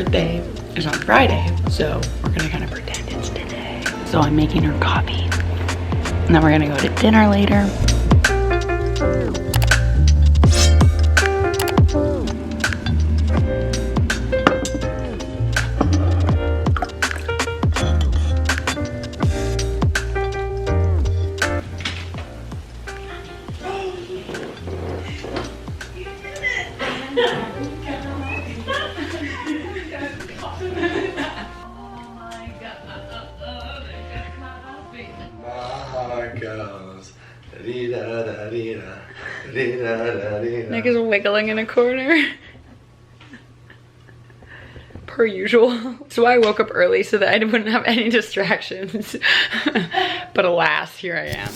birthday is on Friday, so we're gonna kind of pretend it's today. So I'm making her coffee, and then we're gonna go to dinner later. Nick is wiggling in a corner. Per usual. That's why I woke up early, so that I wouldn't have any distractions. But alas, here I am.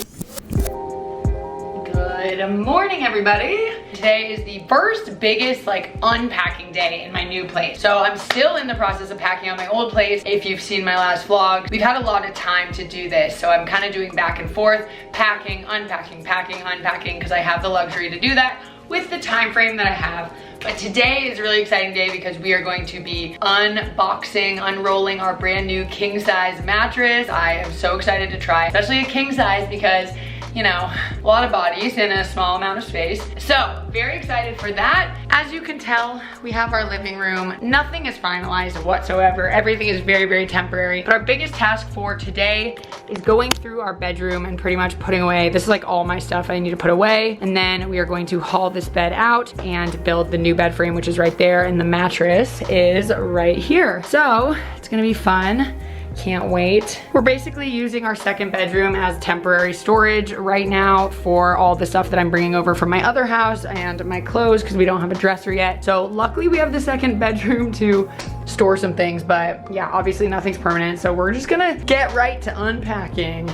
Good morning, everybody. Today is the first biggest unpacking day in my new place. So I'm still in the process of packing out my old place. If you've seen my last vlog, we've had a lot of time to do this. So I'm kind of doing back and forth, packing, unpacking, packing, unpacking, because I have the luxury to do that with the time frame that I have. But today is a really exciting day because we are going to be unboxing, unrolling our brand new king size mattress. I am so excited to try, especially a king size, because you know, a lot of bodies in a small amount of space. So very excited for that. As you can tell, we have our living room. Nothing is finalized whatsoever. Everything is very, very temporary. But our biggest task for today is going through our bedroom and pretty much putting away, this is like all my stuff I need to put away. And then we are going to haul this bed out and build the new bed frame, which is right there. And the mattress is right here. So it's gonna be fun. Can't wait. We're basically using our second bedroom as temporary storage right now for all the stuff that I'm bringing over from my other house and my clothes, because we don't have a dresser yet. So luckily we have the second bedroom to store some things, but yeah, obviously nothing's permanent. So we're just gonna get right to unpacking.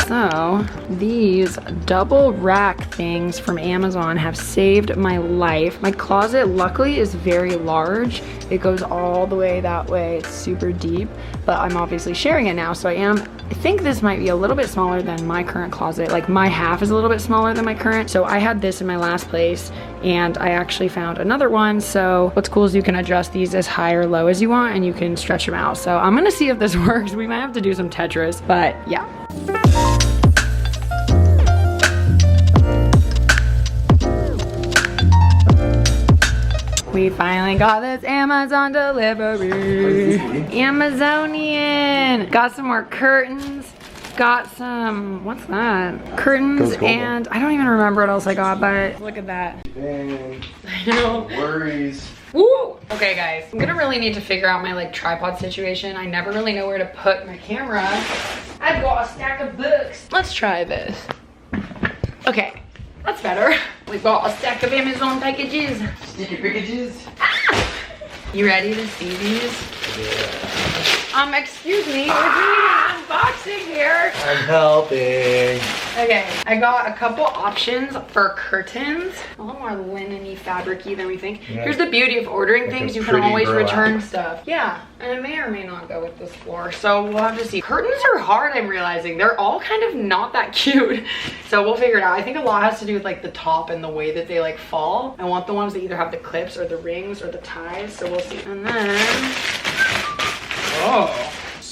So these double rack things from Amazon have saved my life. My closet luckily is very large. It goes all the way that way. It's super deep, but I'm obviously sharing it now. So I think this might be a little bit smaller than my current closet. Like my half is a little bit smaller than my current. So I had this in my last place and I actually found another one. So what's cool is you can adjust these as high or low as you want and you can stretch them out. So I'm gonna see if this works. We might have to do some Tetris, but yeah. We finally got this Amazon delivery. Amazonian. Got some more curtains. Got some, what's that? Curtains, and I don't even remember what else I got, but look at that. Dang. I know. Worries. Woo! Okay guys, I'm gonna really need to figure out my tripod situation. I never really know where to put my camera. I've got a stack of books. Let's try this. Okay. That's better. We've got a stack of Amazon packages. Sticky packages. Ah! You ready to see these? Yeah. Excuse me, we're doing an unboxing here. I'm helping. Okay, I got a couple options for curtains. A little more linen-y, fabric-y than we think. Yeah. Here's the beauty of ordering Like things. a You can pretty always burlap. return stuff. Yeah, and it may or may not go with this floor. So we'll have to see. Curtains are hard, I'm realizing. They're all kind of not that cute. So we'll figure it out. I think a lot has to do with the top and the way that they fall. I want the ones that either have the clips or the rings or the ties. So we'll see. And then, oh,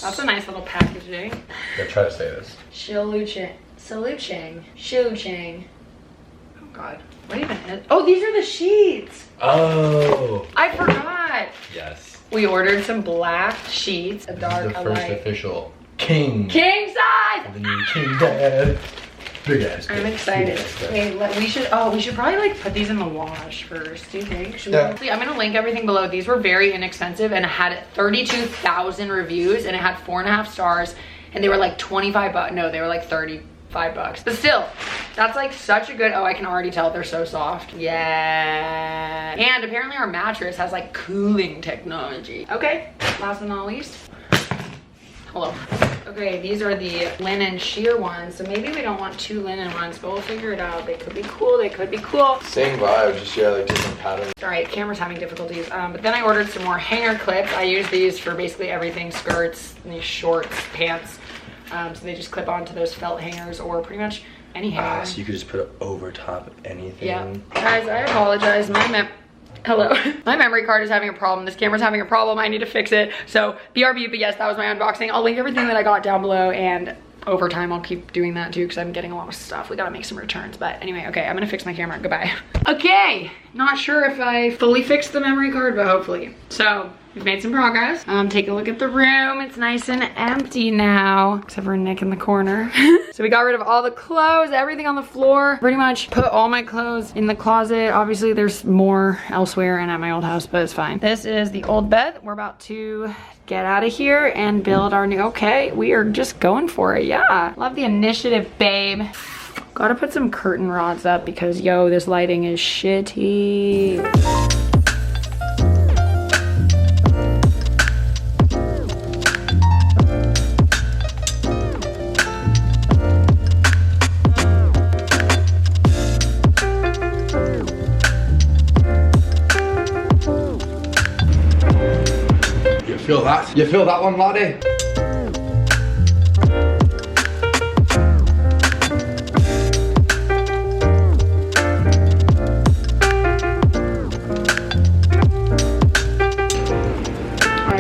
that's a nice little packaging. Yeah, try to say this. Shiluchang. Oh God, what even is? Oh, these are the sheets. Oh. I forgot. Yes. We ordered some black sheets, a dark, This is a the first light. official king. King size. The new king bed. Big ass. I'm bed. excited. Big ass bed. Wait, we should probably put these in the wash first. Do you think? Should we? Yeah. I'm gonna link everything below. These were very inexpensive and it had 32,000 reviews and it had 4.5 stars and they were like 25 bucks. No, they were like 35 bucks. But still, that's such a good, oh, I can already tell they're so soft. Yeah. And apparently our mattress has cooling technology. Okay, last but not least. Hello. Okay, these are the linen sheer ones. So maybe we don't want 2 linen ones, but we'll figure it out. They could be cool, they could be cool. Same vibe, just yeah, like different patterns. All right, camera's having difficulties. But then I ordered some more hanger clips. I use these for basically everything, skirts, these shorts, pants. So they just clip onto those felt hangers or pretty much any hanger. So you could just put it over top of anything. Yeah. Guys, I apologize. Hello. My memory card is having a problem. This camera's having a problem. I need to fix it. So BRB, but yes, that was my unboxing. I'll link everything that I got down below, and over time I'll keep doing that too because I'm getting a lot of stuff. We gotta make some returns, but anyway, okay, I'm gonna fix my camera. Goodbye. Okay, not sure if I fully fixed the memory card, but hopefully. So we've made some progress. Take a look at the room. It's nice and empty now, except for Nick in the corner. So we got rid of all the clothes, everything on the floor. Pretty much put all my clothes in the closet. Obviously there's more elsewhere and at my old house, but it's fine. This is the old bed. We're about to get out of here and build our new, okay, we are just going for it, yeah. Love the initiative, babe. Gotta put some curtain rods up because, yo, this lighting is shitty. Feel that? You feel that one, laddie?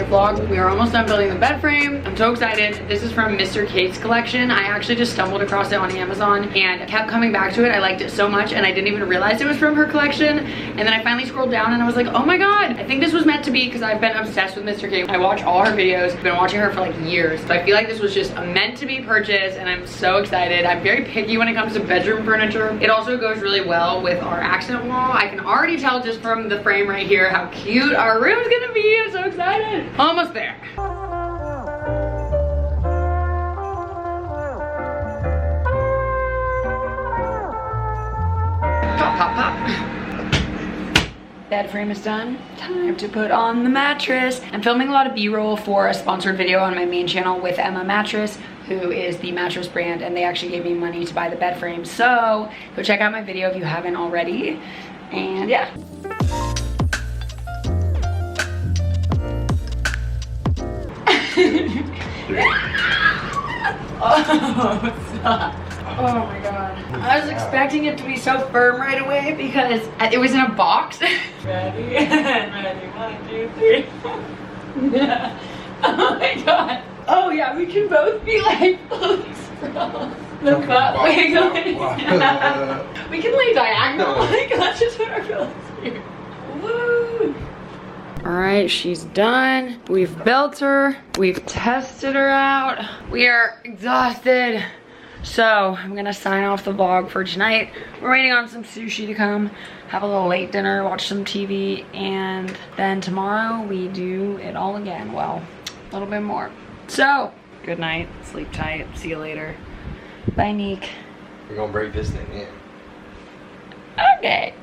Vlog. We are almost done building the bed frame. I'm so excited. This is from Mr. Kate's collection. I actually just stumbled across it on Amazon and kept coming back to it. I liked it so much and I didn't even realize it was from her collection. And then I finally scrolled down and I was like, oh my god, I think this was meant to be because I've been obsessed with Mr. Kate. I watch all her videos. I've been watching her for like years. So I feel like this was just a meant to be purchase and I'm so excited. I'm very picky when it comes to bedroom furniture. It also goes really well with our accent wall. I can already tell just from the frame right here how cute our room is gonna be. I'm so excited. Almost there. Pop, pop, pop. Bed frame is done. Time to put on the mattress. I'm filming a lot of B-roll for a sponsored video on my main channel with Emma Mattress, who is the mattress brand, and they actually gave me money to buy the bed frame. So go check out my video if you haven't already. And yeah. Oh, stop. Oh my god. I was expecting it to be so firm right away because it was in a box. Ready? Ready. 1, 2, 3. Yeah. Oh my god. Oh yeah, we can both be like fully sprawled. The butt wiggling. We can lay diagonal. Like, let's just put our pillows here. Woo! All right, she's done. We've built her. We've tested her out. We are exhausted. So I'm gonna sign off the vlog for tonight. We're waiting on some sushi to come, have a little late dinner, watch some TV, and then tomorrow we do it all again. Well, a little bit more. So, good night, sleep tight, see you later. Bye, Neek. We're gonna break this thing in. Okay.